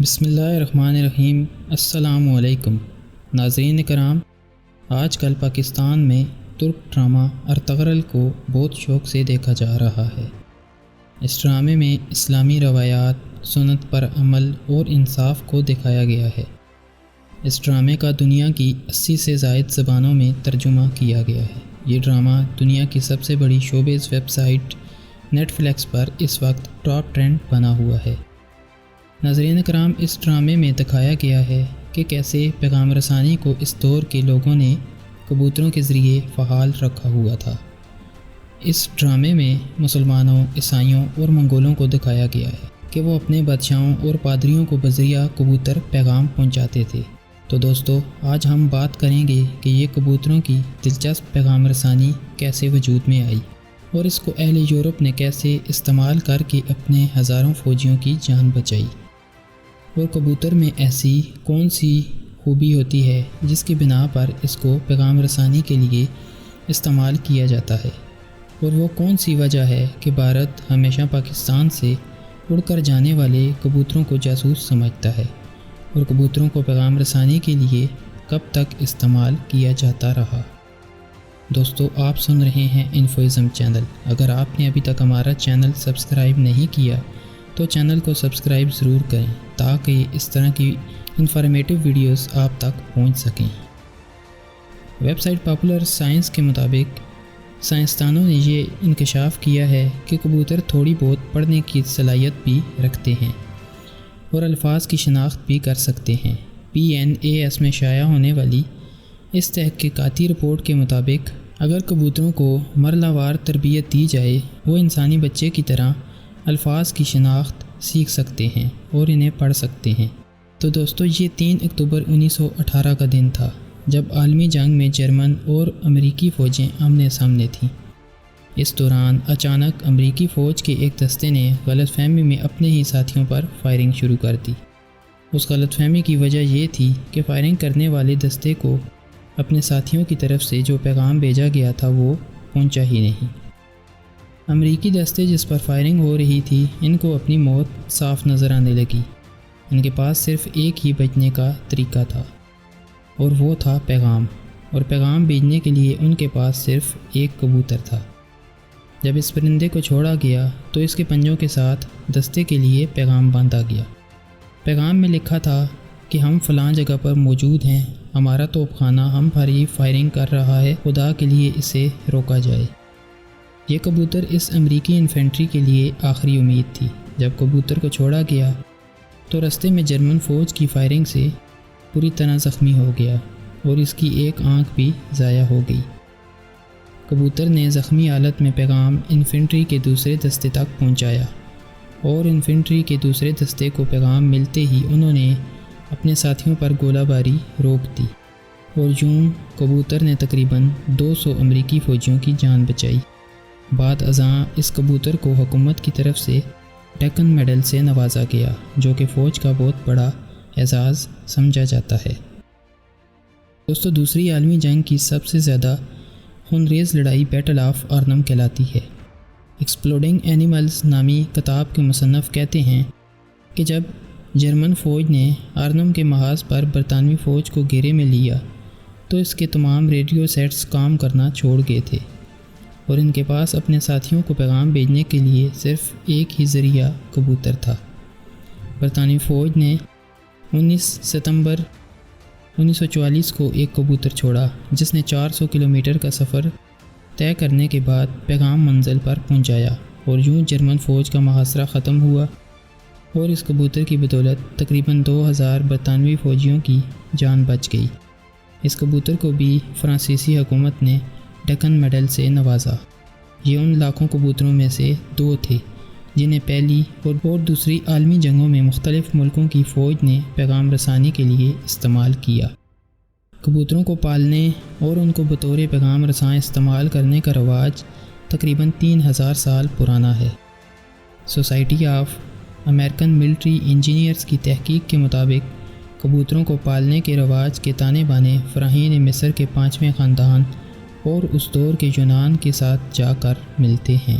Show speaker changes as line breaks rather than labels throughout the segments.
بسم اللہ الرحمن الرحیم۔ السلام علیکم ناظرین کرام، آج کل پاکستان میں ترک ڈرامہ ارطغرل کو بہت شوق سے دیکھا جا رہا ہے۔ اس ڈرامے میں اسلامی روایات، سنت پر عمل اور انصاف کو دکھایا گیا ہے۔ اس ڈرامے کا دنیا کی 80 سے زائد زبانوں میں ترجمہ کیا گیا ہے۔ یہ ڈرامہ دنیا کی سب سے بڑی showbiz web site Netflix پر اس وقت ٹاپ ٹرینڈ بنا ہوا ہے۔ ناظرین کرام، اس ڈرامے میں دکھایا گیا ہے کہ کیسے پیغام رسانی کو اس دور کے لوگوں نے کبوتروں کے ذریعے فعال رکھا ہوا تھا۔ اس ڈرامے میں مسلمانوں، عیسائیوں اور منگولوں کو دکھایا گیا ہے کہ وہ اپنے بادشاہوں اور پادریوں کو بذریعہ کبوتر پیغام پہنچاتے تھے۔ تو دوستو، آج ہم بات کریں گے کہ یہ کبوتروں کی دلچسپ پیغام رسانی کیسے وجود میں آئی اور اس کو اہل یورپ نے کیسے استعمال کر کے اپنے ہزاروں فوجیوں کی جان بچائی، اور کبوتر میں ایسی کون سی خوبی ہوتی ہے جس کی بنا پر اس کو پیغام رسانی کے لیے استعمال کیا جاتا ہے، اور وہ کون سی وجہ ہے کہ بھارت ہمیشہ پاکستان سے اڑ کر جانے والے کبوتروں کو جاسوس سمجھتا ہے، اور کبوتروں کو پیغام رسانی کے لیے کب تک استعمال کیا جاتا رہا۔ دوستو، آپ سن رہے ہیں انفوازم چینل۔ اگر آپ نے ابھی تک ہمارا چینل سبسکرائب نہیں کیا تو چینل کو سبسکرائب ضرور کریں تاکہ اس طرح کی انفارمیٹیو ویڈیوز آپ تک پہنچ سکیں۔ ویب سائٹ پاپولر سائنس کے مطابق سائنسدانوں نے یہ انکشاف کیا ہے کہ کبوتر تھوڑی بہت پڑھنے کی صلاحیت بھی رکھتے ہیں اور الفاظ کی شناخت بھی کر سکتے ہیں۔ PNAS میں شائع ہونے والی اس تحقیقاتی رپورٹ کے مطابق اگر کبوتروں کو مرحلہ وار تربیت دی جائے، وہ انسانی بچے کی طرح الفاظ کی شناخت سیکھ سکتے ہیں اور انہیں پڑھ سکتے ہیں۔ تو دوستو، یہ 3 اکتوبر 1918 کا دن تھا جب عالمی جنگ میں جرمن اور امریکی فوجیں آمنے سامنے تھیں۔ اس دوران اچانک امریکی فوج کے ایک دستے نے غلط فہمی میں اپنے ہی ساتھیوں پر فائرنگ شروع کر دی۔ اس غلط فہمی کی وجہ یہ تھی کہ فائرنگ کرنے والے دستے کو اپنے ساتھیوں کی طرف سے جو پیغام بھیجا گیا تھا وہ پہنچا ہی نہیں۔ امریکی دستے جس پر فائرنگ ہو رہی تھی، ان کو اپنی موت صاف نظر آنے لگی۔ ان کے پاس صرف ایک ہی بچنے کا طریقہ تھا، اور وہ تھا پیغام، اور پیغام بھیجنے کے لیے ان کے پاس صرف ایک کبوتر تھا۔ جب اس پرندے کو چھوڑا گیا تو اس کے پنجوں کے ساتھ دستے کے لیے پیغام باندھا گیا۔ پیغام میں لکھا تھا کہ ہم فلاں جگہ پر موجود ہیں، ہمارا توپ خانہ ہم پر ہی فائرنگ کر رہا ہے، خدا کے لیے اسے روکا جائے۔ یہ کبوتر اس امریکی انفینٹری کے لیے آخری امید تھی۔ جب کبوتر کو چھوڑا گیا تو رستے میں جرمن فوج کی فائرنگ سے پوری طرح زخمی ہو گیا اور اس کی ایک آنکھ بھی ضائع ہو گئی۔ کبوتر نے زخمی حالت میں پیغام انفینٹری کے دوسرے دستے تک پہنچایا، اور انفینٹری کے دوسرے دستے کو پیغام ملتے ہی انہوں نے اپنے ساتھیوں پر گولہ باری روک دی، اور یوں کبوتر نے تقریباً 200 امریکی فوجیوں کی جان بچائی۔ بعد ازاں اس کبوتر کو حکومت کی طرف سے ڈیکن میڈل سے نوازا گیا، جو کہ فوج کا بہت بڑا اعزاز سمجھا جاتا ہے۔ دوستو، دوسری عالمی جنگ کی سب سے زیادہ خونریز لڑائی بیٹل آف آرنم کہلاتی ہے۔ ایکسپلوڈنگ اینیملز نامی کتاب کے مصنف کہتے ہیں کہ جب جرمن فوج نے آرنم کے محاذ پر برطانوی فوج کو گھیرے میں لیا تو اس کے تمام ریڈیو سیٹس کام کرنا چھوڑ گئے تھے، اور ان کے پاس اپنے ساتھیوں کو پیغام بھیجنے کے لیے صرف ایک ہی ذریعہ کبوتر تھا۔ برطانوی فوج نے 19 ستمبر 1944 کو ایک کبوتر چھوڑا جس نے 400 کلومیٹر کا سفر طے کرنے کے بعد پیغام منزل پر پہنچایا، اور یوں جرمن فوج کا محاصرہ ختم ہوا، اور اس کبوتر کی بدولت تقریباً 2000 برطانوی فوجیوں کی جان بچ گئی۔ اس کبوتر کو بھی فرانسیسی حکومت نے ڈیکن میڈل سے نوازا۔ یہ ان لاکھوں کبوتروں میں سے 2 تھے جنہیں پہلی اور دوسری عالمی جنگوں میں مختلف ملکوں کی فوج نے پیغام رسانی کے لیے استعمال کیا۔ کبوتروں کو پالنے اور ان کو بطور پیغام رساں استعمال کرنے کا رواج تقریباً 3000 سال پرانا ہے۔ Society of American military engineers کی تحقیق کے مطابق کبوتروں کو پالنے کے رواج کے تانے بانے فراہین مصر کے 5ویں خاندان اور اس دور کے یونان کے ساتھ جا کر ملتے ہیں۔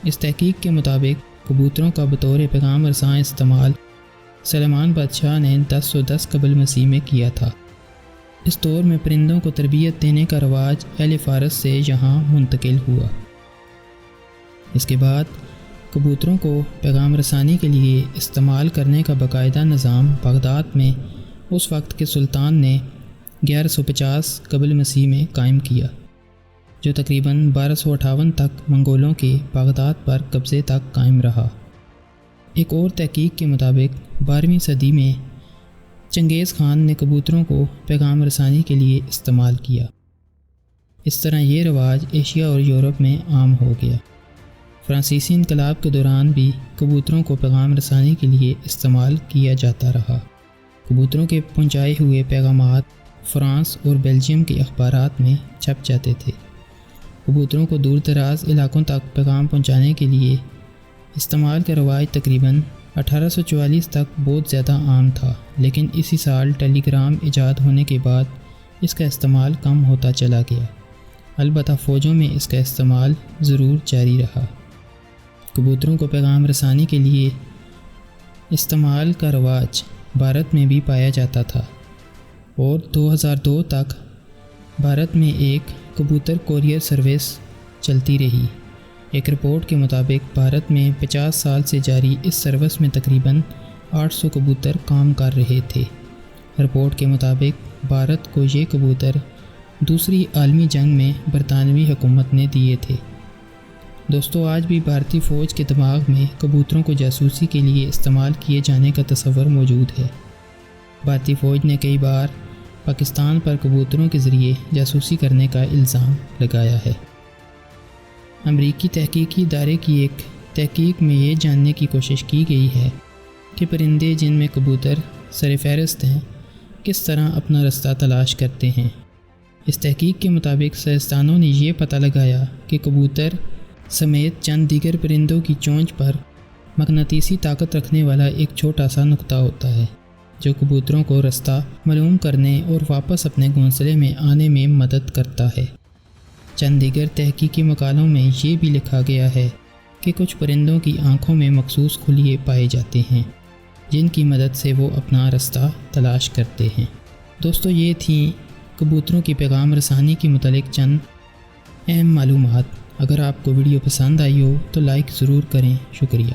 اس تحقیق کے مطابق کبوتروں کا بطور پیغام رساں استعمال سلیمان بادشاہ نے 1010 قبل مسیح میں کیا تھا۔ اس دور میں پرندوں کو تربیت دینے کا رواج اہل فارس سے یہاں منتقل ہوا۔ اس کے بعد کبوتروں کو پیغام رسانی کے لیے استعمال کرنے کا باقاعدہ نظام بغداد میں اس وقت کے سلطان نے 1150 قبل مسیح میں قائم کیا، جو تقریباً 1258 تک منگولوں کے بغداد پر قبضے تک قائم رہا۔ ایک اور تحقیق کے مطابق 12ویں صدی میں چنگیز خان نے کبوتروں کو پیغام رسانی کے لیے استعمال کیا۔ اس طرح یہ رواج ایشیا اور یورپ میں عام ہو گیا۔ فرانسیسی انقلاب کے دوران بھی کبوتروں کو پیغام رسانی کے لیے استعمال کیا جاتا رہا۔ کبوتروں کے پہنچائے ہوئے پیغامات فرانس اور بیلجیم کے اخبارات میں چھپ جاتے تھے۔ کبوتروں کو دور دراز علاقوں تک پیغام پہنچانے کے لیے استعمال کا رواج تقریباً 1844 تک بہت زیادہ عام تھا، لیکن اسی سال ٹیلی گرام ایجاد ہونے کے بعد اس کا استعمال کم ہوتا چلا گیا۔ البتہ فوجوں میں اس کا استعمال ضرور جاری رہا۔ کبوتروں کو پیغام رسانی کے لیے استعمال کا رواج بھارت میں بھی پایا جاتا تھا، اور 2002 تک بھارت میں ایک کبوتر کوریئر سروس چلتی رہی۔ ایک رپورٹ کے مطابق بھارت میں 50 سال سے جاری اس سروس میں تقریباً 800 کبوتر کام کر رہے تھے۔ رپورٹ کے مطابق بھارت کو یہ کبوتر دوسری عالمی جنگ میں برطانوی حکومت نے دیے تھے۔ دوستو، آج بھی بھارتی فوج کے دماغ میں کبوتروں کو جاسوسی کے لیے استعمال کیے جانے کا تصور موجود ہے۔ بھارتی فوج نے کئی بار پاکستان پر کبوتروں کے ذریعے جاسوسی کرنے کا الزام لگایا ہے۔ امریکی تحقیقی ادارے کی ایک تحقیق میں یہ جاننے کی کوشش کی گئی ہے کہ پرندے جن میں کبوتر سرفہرست ہیں کس طرح اپنا رستہ تلاش کرتے ہیں۔ اس تحقیق کے مطابق سائنسدانوں نے یہ پتہ لگایا کہ کبوتر سمیت چند دیگر پرندوں کی چونچ پر مقناطیسی طاقت رکھنے والا ایک چھوٹا سا نقطہ ہوتا ہے، جو کبوتروں کو رستہ معلوم کرنے اور واپس اپنے گھونسلے میں آنے میں مدد کرتا ہے۔ چند دیگر تحقیقی مقالوں میں یہ بھی لکھا گیا ہے کہ کچھ پرندوں کی آنکھوں میں مخصوص خلیے پائے جاتے ہیں، جن کی مدد سے وہ اپنا رستہ تلاش کرتے ہیں۔ دوستو، یہ تھیں کبوتروں کی پیغام رسانی کے متعلق چند اہم معلومات۔ اگر آپ کو ویڈیو پسند آئی ہو تو لائک ضرور کریں۔ شکریہ۔